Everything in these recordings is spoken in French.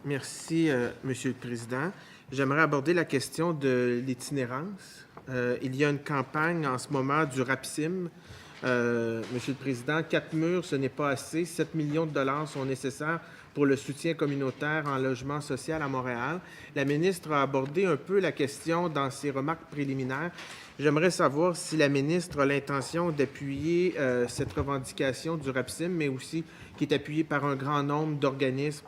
Merci, Monsieur le Président. J'aimerais aborder la question de l'itinérance. Il y a une campagne en ce moment du RAPSIM. Monsieur le Président, 4 murs, ce n'est pas assez. 7 millions de dollars sont nécessaires pour le soutien communautaire en logement social à Montréal. La ministre a abordé un peu la question dans ses remarques préliminaires. J'aimerais savoir si la ministre a l'intention d'appuyer cette revendication du RAPSIM, mais aussi qui est appuyée par un grand nombre d'organismes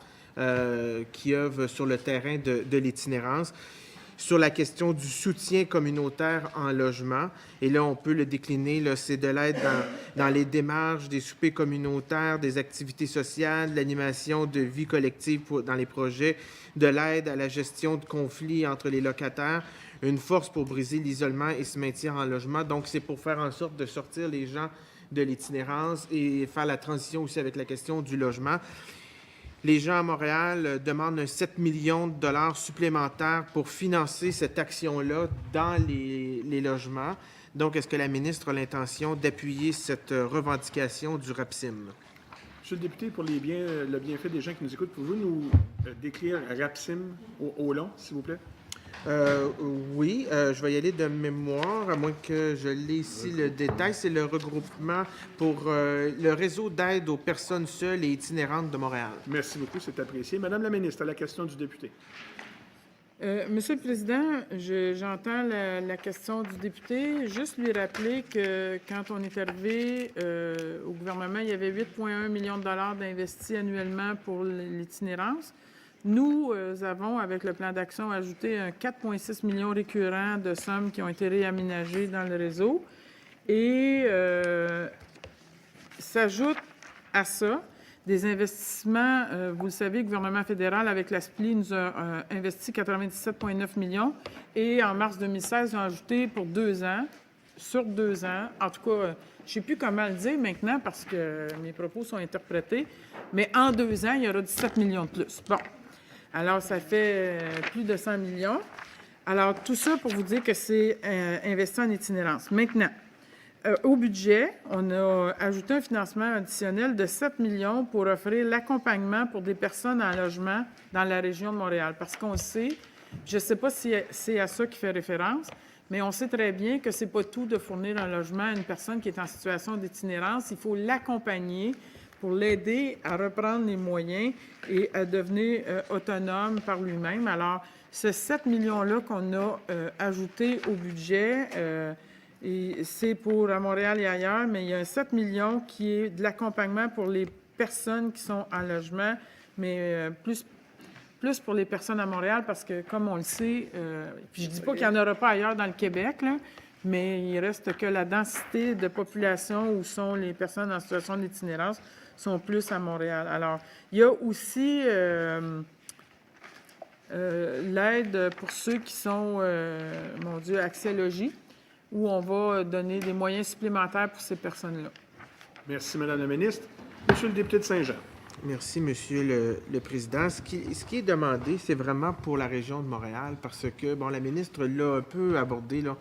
qui œuvrent sur le terrain de l'itinérance. Sur la question du soutien communautaire en logement, et là, on peut le décliner, c'est de l'aide dans les démarches, des soupers communautaires, des activités sociales, de l'animation de vie collective dans les projets, de l'aide à la gestion de conflits entre les locataires, une force pour briser l'isolement et se maintenir en logement. Donc, c'est pour faire en sorte de sortir les gens de l'itinérance et faire la transition aussi avec la question du logement. Les gens à Montréal demandent un 7 millions de dollars supplémentaires pour financer cette action-là dans les logements. Donc, est-ce que la ministre a l'intention d'appuyer cette revendication du RAPSIM? Monsieur le député, pour le bienfait des gens qui nous écoutent, pouvez-vous nous décrire RAPSIM au long, s'il vous plaît? Oui, je vais y aller de mémoire, à moins que je l'ai ici le détail. C'est le regroupement pour le réseau d'aide aux personnes seules et itinérantes de Montréal. Merci beaucoup, c'est apprécié. Madame la ministre, à la question du député. Monsieur le Président, j'entends la question du député. Juste lui rappeler que quand on est arrivé au gouvernement, il y avait 8,1 millions de dollars d'investis annuellement pour l'itinérance. Nous avons, avec le plan d'action, ajouté un 4,6 millions récurrents de sommes qui ont été réaménagées dans le réseau. Et s'ajoute à ça des investissements. Vous le savez, le gouvernement fédéral, avec la SPLI, nous a investi 97,9 millions. Et en mars 2016, ils ont ajouté pour 2 ans, sur 2 ans, en tout cas, je ne sais plus comment le dire maintenant parce que mes propos sont interprétés, mais en 2 ans, il y aura 17 millions de plus. Bon. Alors, ça fait plus de 100 millions. Alors, tout ça pour vous dire que c'est investi en itinérance. Maintenant, au budget, on a ajouté un financement additionnel de 7 millions pour offrir l'accompagnement pour des personnes en logement dans la région de Montréal. Parce qu'on sait, je ne sais pas si c'est à ça qu'il fait référence, mais on sait très bien que ce n'est pas tout de fournir un logement à une personne qui est en situation d'itinérance. Il faut l'accompagner pour l'aider à reprendre les moyens et à devenir autonome par lui-même. Alors, ce 7 millions-là qu'on a ajouté au budget, et c'est pour à Montréal et ailleurs, mais il y a un 7 millions qui est de l'accompagnement pour les personnes qui sont en logement, mais plus pour les personnes à Montréal parce que, comme on le sait, puis je ne dis pas qu'il n'y en aura pas ailleurs dans le Québec, là, mais il reste que la densité de population où sont les personnes en situation d'itinérance sont plus à Montréal. Alors, il y a aussi l'aide pour ceux qui sont, mon Dieu, accès logis, où on va donner des moyens supplémentaires pour ces personnes-là. Merci, Madame la ministre. Monsieur le député de Saint-Jean. Merci, Monsieur le Président. Ce qui est demandé, c'est vraiment pour la région de Montréal, parce que, bon, la ministre l'a un peu abordé, là.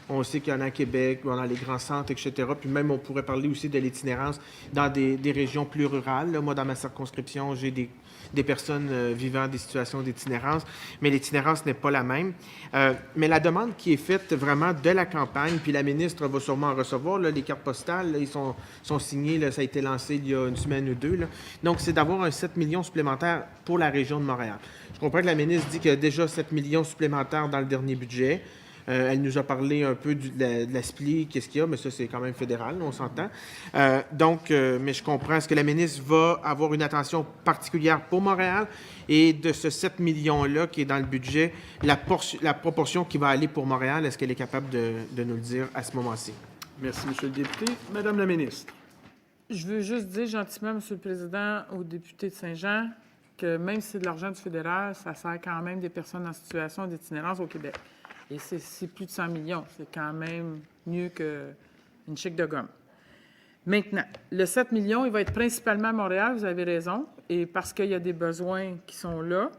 On sait qu'il y en a à Québec, dans les grands centres, etc. Puis même, on pourrait parler aussi de l'itinérance dans des régions plus rurales. Là, moi, dans ma circonscription, j'ai des personnes vivant des situations d'itinérance, mais l'itinérance n'est pas la même. Mais la demande qui est faite vraiment de la campagne, puis la ministre va sûrement en recevoir, là, les cartes postales, là, ils sont signés, là, ça a été lancé il y a une semaine ou deux. Là. Donc, c'est d'avoir un 7 millions supplémentaires pour la région de Montréal. Je comprends que la ministre dit qu'il y a déjà 7 millions supplémentaires dans le dernier budget. Elle nous a parlé un peu de la SPLI, qu'est-ce qu'il y a, mais ça, c'est quand même fédéral, on s'entend. Mais je comprends, est-ce que la ministre va avoir une attention particulière pour Montréal et de ce 7 millions-là qui est dans le budget, la proportion qui va aller pour Montréal, est-ce qu'elle est capable de nous le dire à ce moment-ci? Merci, Monsieur le député. Madame la ministre. Je veux juste dire gentiment, Monsieur le Président, aux députés de Saint-Jean, que même si c'est de l'argent du fédéral, ça sert quand même des personnes en situation d'itinérance au Québec. Et c'est plus de 100 millions. C'est quand même mieux qu'une chèque de gomme. Maintenant, le 7 millions, il va être principalement à Montréal, vous avez raison, et parce qu'il y a des besoins qui sont là,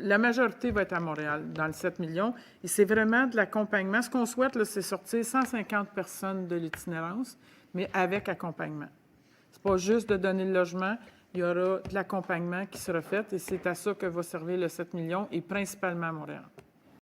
la majorité va être à Montréal, dans le 7 millions, et c'est vraiment de l'accompagnement. Ce qu'on souhaite, là, c'est sortir 150 personnes de l'itinérance, mais avec accompagnement. C'est pas juste de donner le logement, il y aura de l'accompagnement qui sera fait et c'est à ça que va servir le 7 millions et principalement à Montréal.